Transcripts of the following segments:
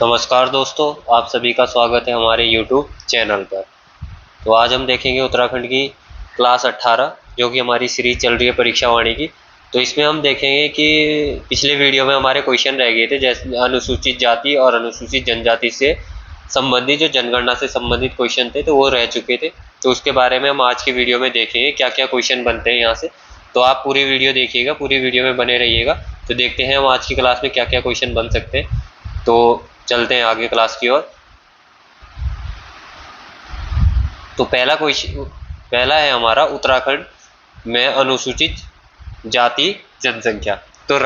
नमस्कार दोस्तों, आप सभी का स्वागत है हमारे YouTube चैनल पर। तो आज हम देखेंगे उत्तराखंड की क्लास 18 जो कि हमारी सीरीज चल रही है परीक्षा वाणी की। तो इसमें हम देखेंगे कि पिछले वीडियो में हमारे क्वेश्चन रह गए थे, जैसे अनुसूचित जाति और अनुसूचित जनजाति से संबंधित जो जनगणना से संबंधित क्वेश्चन थे तो वो रह चुके थे। तो उसके बारे में हम आज की वीडियो में देखेंगे क्या क्या क्वेश्चन बनते हैं यहाँ से। तो आप पूरी वीडियो देखिएगा, पूरी वीडियो में बने रहिएगा। तो देखते हैं हम आज की क्लास में क्या क्या क्वेश्चन बन सकते हैं। तो चलते हैं आगे क्लास की ओर। तो पहला है हमारा उत्तराखंड में अनुसूचित जाति जनसंख्या। तो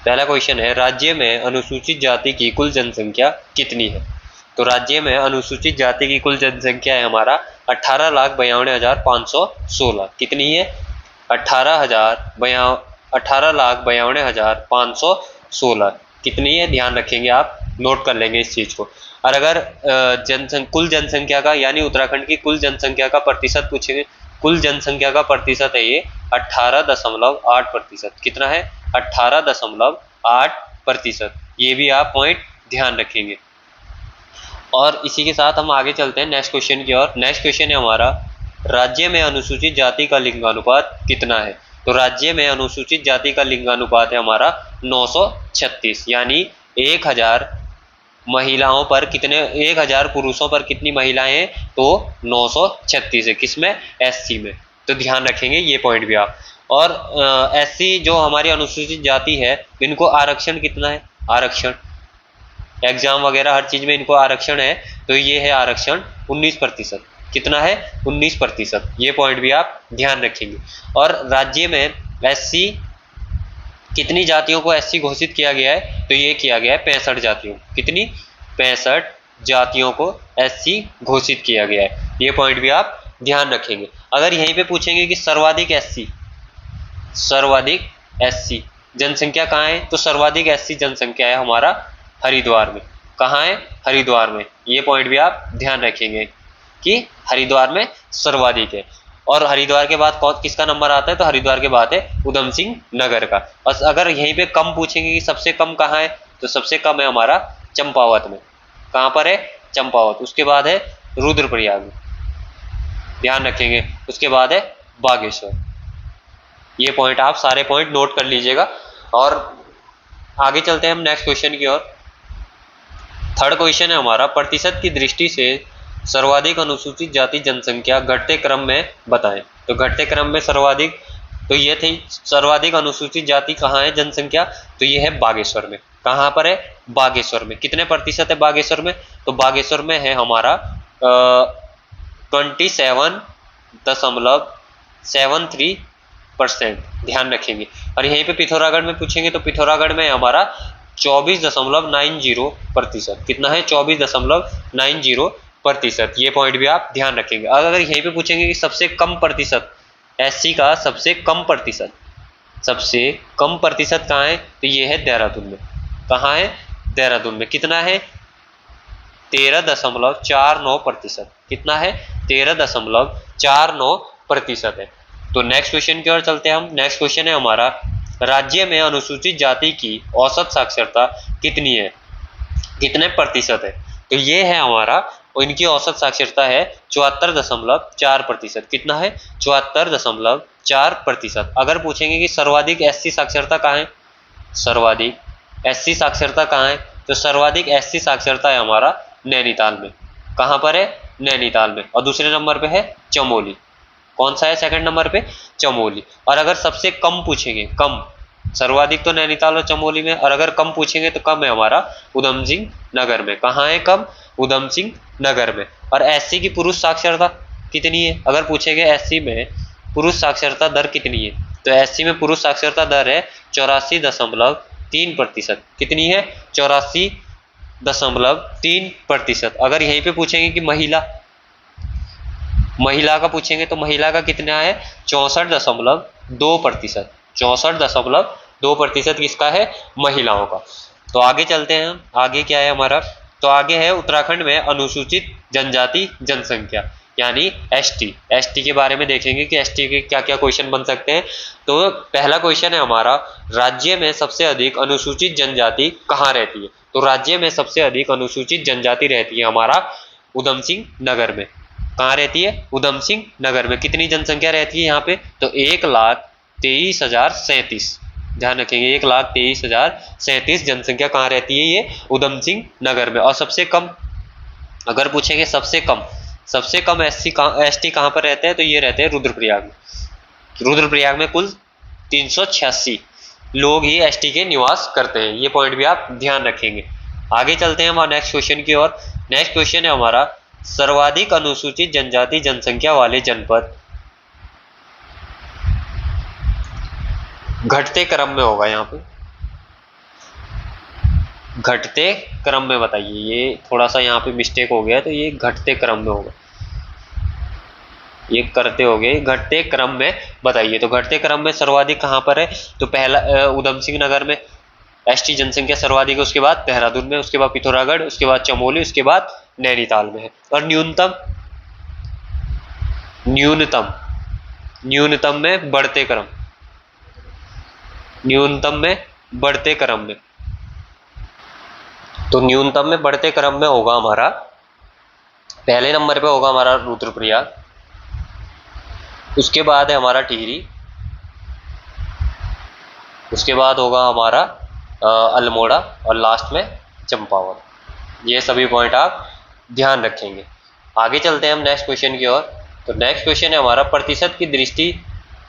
पहला क्वेश्चन है, राज्य में अनुसूचित जाति की कुल जनसंख्या कितनी है। तो राज्य में अनुसूचित जाति की कुल जनसंख्या है हमारा 18,92,516। कितनी है? 18,92,516 कितनी है, ध्यान रखेंगे आप, नोट कर लेंगे इस चीज को। और अगर कुल जनसंख्या का यानी उत्तराखंड की कुल जनसंख्या का प्रतिशत पूछेंगे, कुल जनसंख्या का प्रतिशत है ये 18.8%। कितना है? 18.8%। ये भी आप पॉइंट ध्यान रखेंगे। और इसी के साथ हम आगे चलते हैं नेक्स्ट क्वेश्चन की ओर। नेक्स्ट क्वेश्चन है हमारा, राज्य में अनुसूचित जाति का लिंगानुपात कितना है। तो राज्य में अनुसूचित जाति का लिंगानुपात है हमारा 936, यानी 1000 महिलाओं पर कितने, 1000 पुरुषों पर कितनी महिलाएं हैं, तो 936 है। किसमें? एससी में। तो ध्यान रखेंगे ये पॉइंट भी आप। और एससी जो हमारी अनुसूचित जाति है, इनको आरक्षण कितना है? आरक्षण एग्जाम वगैरह हर चीज में इनको आरक्षण है, तो ये है आरक्षण 19%। कितना है? 19%। ये पॉइंट भी आप ध्यान रखेंगे। और राज्य में एससी कितनी जातियों को एससी घोषित किया गया है, तो ये किया गया है 65 जातियों। कितनी? 65 जातियों को एससी घोषित किया गया है। ये पॉइंट भी आप ध्यान रखेंगे। अगर यहीं पे पूछेंगे कि सर्वाधिक एससी जनसंख्या कहाँ है, तो सर्वाधिक एससी जनसंख्या है हमारा हरिद्वार में। कहाँ है? हरिद्वार में। ये पॉइंट भी आप ध्यान रखेंगे कि हरिद्वार में सर्वाधिक है। और हरिद्वार के बाद किसका नंबर आता है, तो हरिद्वार के बाद है उधम सिंह नगर का। और अगर यहीं पे कम पूछेंगे कि सबसे कम कहाँ है, तो सबसे कम है हमारा चंपावत में। कहाँ पर है? चंपावत। उसके बाद है रुद्रप्रयाग, ध्यान रखेंगे। उसके बाद है बागेश्वर। ये पॉइंट आप सारे पॉइंट नोट कर लीजिएगा। और आगे चलते हैं हम नेक्स्ट क्वेश्चन की ओर। थर्ड क्वेश्चन है हमारा, प्रतिशत की दृष्टि से सर्वाधिक अनुसूचित जाति जनसंख्या घटते क्रम में बताएं। तो घटते क्रम में सर्वाधिक, तो ये थी सर्वाधिक अनुसूचित जाति कहाँ है जनसंख्या, तो ये है बागेश्वर में। कहाँ पर है? बागेश्वर में। कितने प्रतिशत है बागेश्वर में, तो बागेश्वर में है हमारा 27.73%। ध्यान रखेंगे। और यहीं पे पिथौरागढ़ में पूछेंगे, तो पिथौरागढ़ में हमारा 24.90%। कितना है? 24.90%। ये पॉइंट भी आप ध्यान रखेंगे। अगर यहीं पे पूछेंगे कि सबसे कम प्रतिशत, एससी का सबसे कम प्रतिशत कहाँ है, तो ये है देहरादून में। कहाँ है? देहरादून में। कितना है? 13.49%। कितना है? 13.49% है। तो नेक्स्ट क्वेश्चन की ओर चलते हैं हम। नेक्स्ट क्वेश्चन है हमारा, राज्य में अनुसूचित जाति की औसत साक्षरता कितनी है, कितने प्रतिशत है, तो ये है हमारा, इनकी औसत साक्षरता है 74.4%। कितना है? 74.4%। अगर पूछेंगे कि सर्वाधिक एससी साक्षरता कहाँ है, सर्वाधिक एससी साक्षरता कहाँ है, तो सर्वाधिक एससी साक्षरता है हमारा नैनीताल में। कहाँ पर है? नैनीताल में। और दूसरे नंबर पे है चमोली। कौन सा है सेकंड नंबर पे? चमोली। और अगर सबसे कम पूछेंगे, कम, सर्वाधिक तो नैनीताल और चमोली में, और अगर कम पूछेंगे तो कम है हमारा उधम सिंह नगर में। कहाँ है कम? उधम सिंह नगर में। और एससी की पुरुष साक्षरता कितनी है, अगर पूछेंगे एससी में पुरुष साक्षरता दर कितनी है, तो एससी में पुरुष साक्षरता दर है 84.3%। कितनी है? 84.3%। अगर यहीं पे पूछेंगे कि महिला का पूछेंगे, तो महिला का कितना है? 64.2%। 64.2% किसका है? महिलाओं का। तो आगे चलते हैं हम। आगे क्या है हमारा, तो आगे है उत्तराखंड में अनुसूचित जनजाति जनसंख्या, यानी एसटी। एसटी के बारे में देखेंगे कि एसटी के क्या क्या क्वेश्चन बन सकते हैं। तो पहला क्वेश्चन है हमारा, राज्य में सबसे अधिक अनुसूचित जनजाति कहाँ रहती है? तो राज्य में सबसे अधिक अनुसूचित जनजाति रहती है हमारा उधम सिंह नगर में। कहाँ रहती है? उधम सिंह नगर में। कितनी जनसंख्या रहती है यहाँ पे? तो 1,23,037। ध्यान रखेंगे, 1,23,037 जनसंख्या कहाँ रहती है? ये उधम सिंह नगर में। और सबसे कम, अगर पूछेंगे सबसे कम एसटी कहाँ पर रहते हैं? तो ये रहते हैं रुद्रप्रयाग में। रुद्रप्रयाग में कुल 386 लोग ही एसटी के निवास करते हैं। ये पॉइंट भी आप ध्यान रखेंगे। आगे चलते हैं हमारे नेक्स्ट क्वेश्चन की ओर। नेक्स्ट क्वेश्चन है हमारा, सर्वाधिक अनुसूचित जनजाति जनसंख्या वाले जनपद। घटते क्रम में होगा, यहाँ पे घटते क्रम में बताइए। ये थोड़ा सा यहाँ पे मिस्टेक हो गया, तो ये घटते क्रम में होगा, ये करते हो गए, घटते क्रम में बताइए। तो घटते क्रम में सर्वाधिक कहाँ पर है? तो पहला उधम सिंह नगर में एसटी जनसंख्या सर्वाधिक है, उसके बाद देहरादून में, उसके बाद पिथौरागढ़, उसके बाद चमोली, उसके बाद नैनीताल में है। और न्यूनतम में बढ़ते क्रम, न्यूनतम में बढ़ते क्रम में, तो न्यूनतम में बढ़ते क्रम में होगा हमारा, पहले नंबर पे होगा हमारा रुद्रप्रयाग, उसके बाद है हमारा टिहरी, उसके बाद होगा हमारा अल्मोड़ा, और लास्ट में चंपावत। ये सभी पॉइंट आप ध्यान रखेंगे। आगे चलते हैं हम नेक्स्ट क्वेश्चन की ओर। तो नेक्स्ट क्वेश्चन है हमारा, प्रतिशत की दृष्टि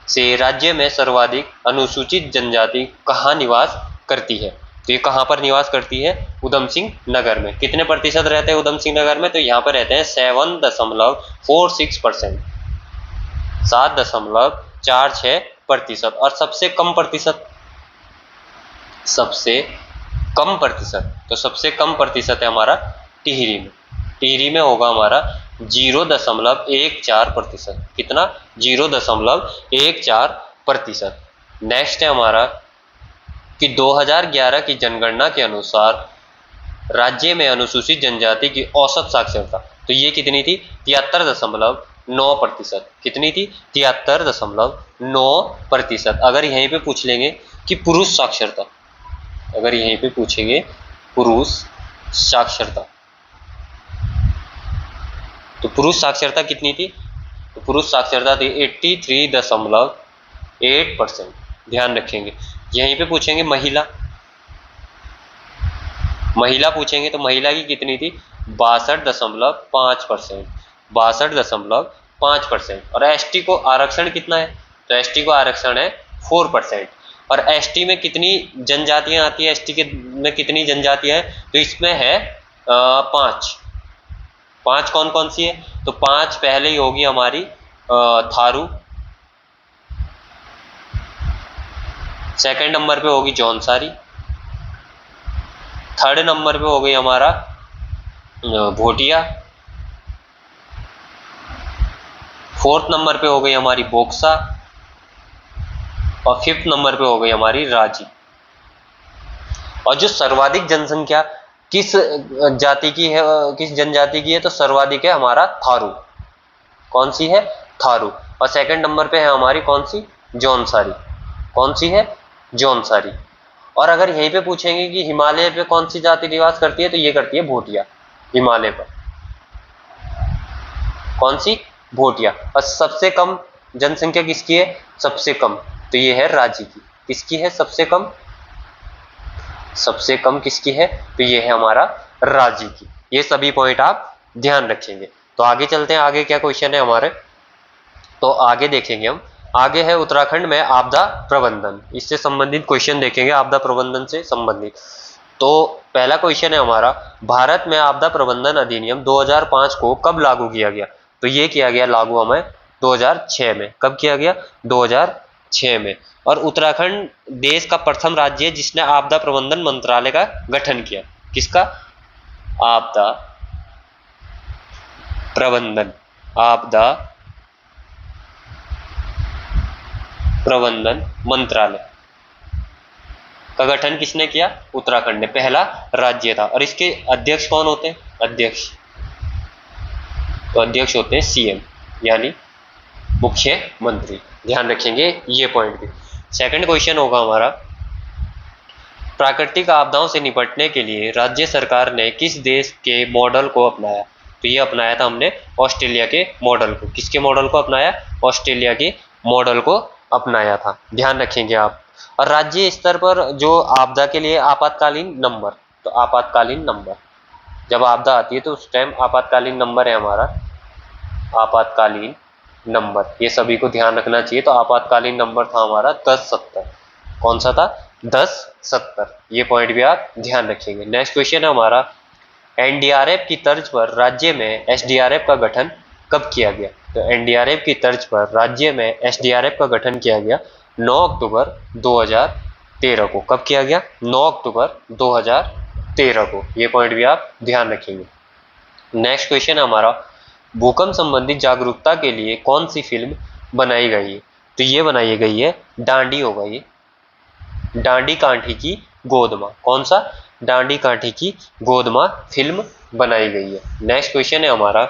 से राज्य में सर्वाधिक अनुसूचित जनजाति कहाँ निवास करती है? तो ये कहाँ पर निवास करती है? उधम सिंह नगर में। कितने प्रतिशत रहते हैं उधम सिंह नगर में? तो यहाँ पर रहते हैं 7.46%, 7.46%। और सबसे कम प्रतिशत, तो सबसे कम प्रतिशत है हमारा टिहरी में। टिहरी में होगा हमारा 0.14%। कितना? 0.14%। नेक्स्ट है हमारा कि 2011 की जनगणना के अनुसार राज्य में अनुसूचित जनजाति की औसत साक्षरता, तो ये कितनी थी? 73.9%। कितनी थी? 73.9%। अगर यहीं पे पूछ लेंगे कि पुरुष साक्षरता, अगर यहीं पे पूछेंगे पुरुष साक्षरता, तो पुरुष साक्षरता कितनी थी? तो पुरुष साक्षरता थी 83.8%। ध्यान रखेंगे। यहीं पे पूछेंगे महिला पूछेंगे, तो महिला की कितनी थी? 62.5%, 62.5%। और एसटी को आरक्षण कितना है? तो एसटी को आरक्षण है 4%। और एसटी में कितनी जनजातियां आती है? एसटी के में कितनी जनजातियां हैं? तो इसमें है 5। कौन कौन सी है? तो 5 पहले ही होगी हमारी थारू, सेकंड नंबर पे होगी जौनसारी, थर्ड नंबर पे हो गई हमारा भोटिया, फोर्थ नंबर पे हो गई हमारी बोक्सा, और फिफ्थ नंबर पे हो गई हमारी राजी। और जो सर्वाधिक जनसंख्या किस जाति की है, किस जनजाति की है? तो सर्वाधिक है हमारा थारू। कौन सी है? थारू। और सेकंड नंबर पे है हमारी कौन सी? जौनसारी। कौन सी है? जौनसारी। और अगर यहीं पे पूछेंगे कि हिमालय पे कौन सी जाति निवास करती है, तो ये करती है भोटिया। हिमालय पर कौन सी? भोटिया। और सबसे कम जनसंख्या किसकी है? सबसे कम, तो ये है राजी की। किसकी है सबसे कम? सबसे कम किसकी है? तो ये है हमारा राजी की। ये सभी पॉइंट आप ध्यान रखेंगे। तो आगे चलते हैं, आगे क्या क्वेश्चन है हमारे, तो आगे देखेंगे हम। आगे है उत्तराखंड में आपदा प्रबंधन, इससे संबंधित क्वेश्चन देखेंगे, आपदा प्रबंधन से संबंधित। तो पहला क्वेश्चन है हमारा, भारत में आपदा प्रबंधन अधिनियम 2005 को कब लागू किया गया? तो ये किया गया लागू हमें 2006 में। कब किया गया? 2006 में। और उत्तराखंड देश का प्रथम राज्य है जिसने आपदा प्रबंधन मंत्रालय का गठन किया। किसका? आपदा प्रबंधन, आपदा प्रबंधन मंत्रालय का गठन किसने किया? उत्तराखंड ने, पहला राज्य था। और इसके अध्यक्ष कौन होते हैं? अध्यक्ष तो अध्यक्ष होते हैं सीएम यानी मुख्यमंत्री। ध्यान रखेंगे ये पॉइंट भी। सेकंड क्वेश्चन होगा हमारा, प्राकृतिक आपदाओं से निपटने के लिए राज्य सरकार ने किस देश के मॉडल को अपनाया? तो ये अपनाया था हमने ऑस्ट्रेलिया के मॉडल को। किसके मॉडल को अपनाया? ऑस्ट्रेलिया के मॉडल को अपनाया था। ध्यान रखेंगे आप। और राज्य स्तर पर जो आपदा के लिए आपातकालीन नंबर, तो आपातकालीन नंबर जब आपदा आती है तो उस टाइम आपातकालीन नंबर है हमारा आपातकालीन नंबर, ये सभी को ध्यान रखना चाहिए। तो आपातकालीन नंबर था हमारा 1070। कौन सा था? 1070। ये पॉइंट भी आप ध्यान रखेंगे। नेक्स्ट क्वेश्चन है हमारा, एनडीआरएफ की तर्ज पर राज्य में एसडीआरएफ का गठन कब किया गया? तो एनडीआरएफ की तर्ज पर राज्य में एसडीआरएफ का गठन किया गया 9 अक्टूबर 2013 को। कब किया गया? 9 अक्टूबर 2013 को। ये पॉइंट भी आप ध्यान रखेंगे। नेक्स्ट क्वेश्चन है हमारा, भूकंप संबंधी जागरूकता के लिए कौन सी फिल्म बनाई गई है? तो ये बनाई गई है डांडी होगा ये, डांडी कांठी की गोद मां। कौन सा? डांडी कांठी की गोद मां फिल्म बनाई गई है। नेक्स्ट क्वेश्चन है हमारा,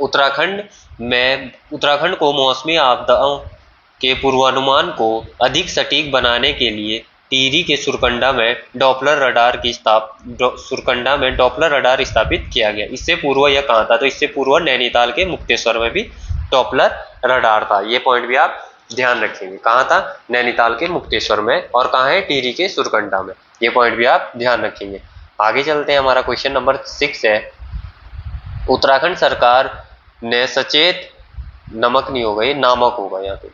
उत्तराखंड को मौसमी आपदाओं के पूर्वानुमान को अधिक सटीक बनाने के लिए टिहरी के सुरकंडा में डॉपलर रडार स्थापित किया गया। इससे पूर्व यह कहाँ था? तो इससे पूर्व नैनीताल के मुक्तेश्वर में भी डॉपलर रडार था। ये पॉइंट भी आप ध्यान रखेंगे। कहाँ था? नैनीताल के मुक्तेश्वर में। और कहाँ है? टिहरी के सुरकंडा में। ये पॉइंट भी आप ध्यान रखेंगे। आगे चलते हैं। हमारा क्वेश्चन नंबर 6 है, उत्तराखंड सरकार ने सचेत नमक नहीं होगा, ये नामक होगा यहाँ पे,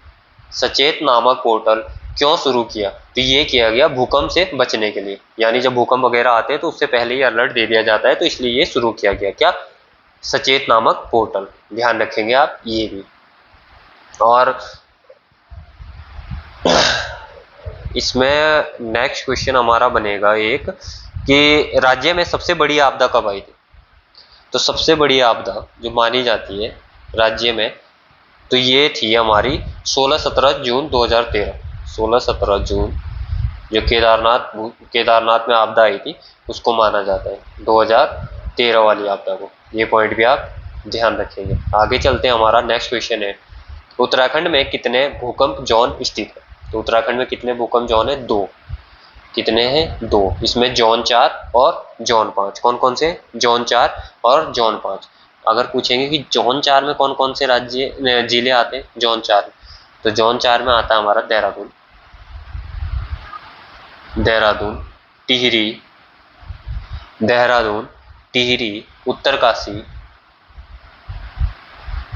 सचेत नामक पोर्टल क्यों शुरू किया? तो ये किया गया भूकंप से बचने के लिए, यानी जब भूकंप वगैरह आते हैं तो उससे पहले ही अलर्ट दे दिया जाता है, तो इसलिए ये शुरू किया गया। क्या? सचेत नामक पोर्टल। ध्यान रखेंगे आप ये भी। और इसमें नेक्स्ट क्वेश्चन हमारा बनेगा एक कि राज्य में सबसे बड़ी आपदा कब आई थी? तो सबसे बड़ी आपदा जो मानी जाती है राज्य में, तो ये थी हमारी 16-17 जून 2013। 16-17 जून जो केदारनाथ में आपदा आई थी उसको माना जाता है 2013 वाली आपदा को। ये पॉइंट भी आप ध्यान रखेंगे। आगे चलते हैं। हमारा नेक्स्ट क्वेश्चन है, उत्तराखंड में कितने भूकंप जोन स्थित है? तो उत्तराखंड में कितने भूकंप जोन है? 2। कितने हैं? 2। इसमें जोन 4 और जोन 5। कौन कौन से? जोन 4 और जोन 5। अगर पूछेंगे कि जोन 4 में कौन कौन से राज्य जिले आते हैं जोन 4 में, तो जोन 4 में आता है हमारा देहरादून, टिहरी,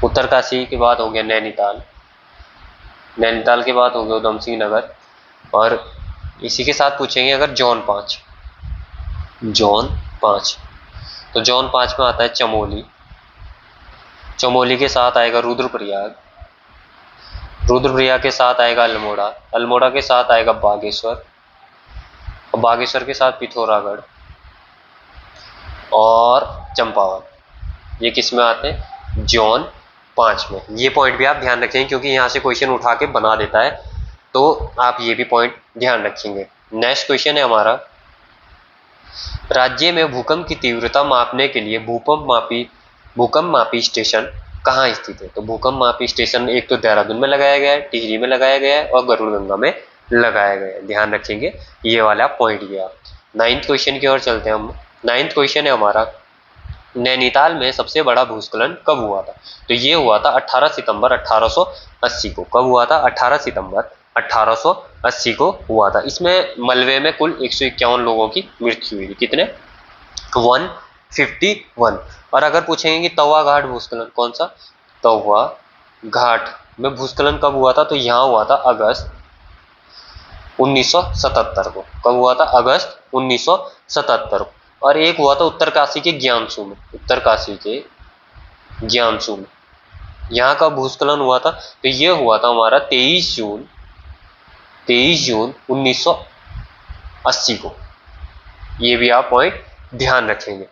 उत्तरकाशी के बाद हो गया नैनीताल के बाद हो गया उधम सिंह नगर। और इसी के साथ पूछेंगे अगर जोन 5, तो जोन 5 में आता है चमोली के साथ आएगा रुद्रप्रयाग के साथ आएगा अल्मोड़ा के साथ आएगा बागेश्वर के साथ पिथौरागढ़ और चंपावत। ये किस में आते हैं? जोन 5 में। ये पॉइंट भी आप ध्यान रखेंगे क्योंकि यहाँ से क्वेश्चन उठा के बना देता है, तो आप ये भी पॉइंट ध्यान रखेंगे। नेक्स्ट क्वेश्चन है हमारा, राज्य में भूकंप की तीव्रता मापने के लिए भूकंप मापी स्टेशन कहाँ स्थित है? तो भूकंप मापी स्टेशन एक तो देहरादून में लगाया गया है, टिहरी में लगाया गया है और गरुड़गंगा में लगाया गया है। ध्यान रखेंगे ये वाला पॉइंट गया। 9th क्वेश्चन की ओर चलते हैं हम। 9th क्वेश्चन है हमारा, नैनीताल में सबसे बड़ा भूस्खलन कब हुआ था? तो ये हुआ था 18 सितंबर 1880 को। कब हुआ था? 18 सितंबर 1880 को हुआ था। इसमें मलबे में कुल 151 लोगों की मृत्यु हुई थी। कितने? 151। और अगर पूछेंगे कि तवा घाट भूस्खलन कौन सा? तवा घाट में भूस्खलन कब हुआ था? तो यहाँ हुआ था अगस्त 1977 को। कब हुआ था? अगस्त 1977 को। और एक हुआ था उत्तरकाशी के ज्ञानसू में। यहाँ का भूस्खलन हुआ था, तो ये हुआ था हमारा 23 जून 1980 को। ये भी आप पॉइंट ध्यान रखेंगे।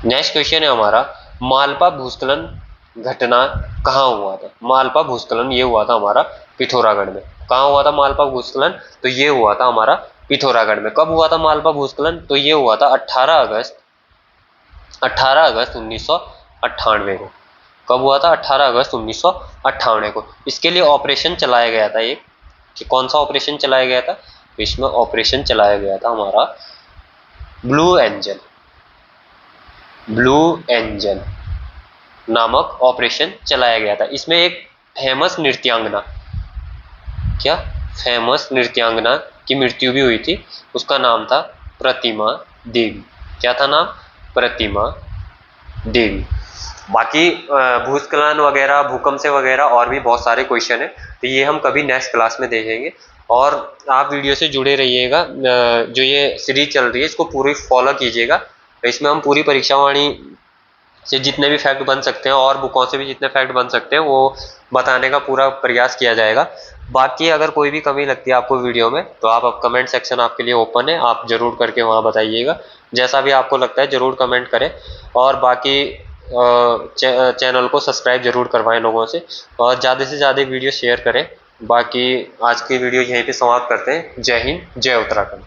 नेक्स्ट क्वेश्चन है हमारा, मालपा भूस्खलन घटना कहाँ हुआ था? मालपा भूस्खलन ये हुआ था हमारा पिथौरागढ़ में। कहाँ हुआ था मालपा भूस्खलन? तो ये हुआ था हमारा पिथौरागढ़ में। कब हुआ था मालवा भूस्खलन? तो ये हुआ था 18 अगस्त 1998 को। कब हुआ था? 18 अगस्त 1998 को। इसके लिए ऑपरेशन चलाया गया था एक, कि कौन सा ऑपरेशन चलाया गया था? इसमें ऑपरेशन चलाया गया था हमारा ब्लू एंजल नामक ऑपरेशन चलाया गया था। इसमें एक फेमस नृत्यांगना, क्या फेमस नृत्यांगना की मृत्यु भी हुई थी। उसका नाम था प्रतिमा देवी। क्या था नाम? प्रतिमा देवी। बाकी भूस्खलन वगैरह, भूकंप से वगैरह और भी बहुत सारे क्वेश्चन है, तो ये हम कभी नेक्स्ट क्लास में देखेंगे। और आप वीडियो से जुड़े रहिएगा। जो ये सीरीज चल रही है इसको पूरी फॉलो कीजिएगा। इसमें हम पूरी परीक्षावाणी से जितने भी फैक्ट बन सकते हैं और बुकों से भी जितने फैक्ट बन सकते हैं वो बताने का पूरा प्रयास किया जाएगा। बाकी अगर कोई भी कमी लगती है आपको वीडियो में तो आप कमेंट सेक्शन आपके लिए ओपन है, आप जरूर करके वहाँ बताइएगा। जैसा भी आपको लगता है जरूर कमेंट करें। और बाकी चैनल को सब्सक्राइब जरूर करवाएं लोगों से, और ज़्यादा से ज़्यादा वीडियो शेयर करें। बाकी आज की वीडियो यहीं पे समाप्त करते हैं। जय हिंद, जय उत्तराखंड।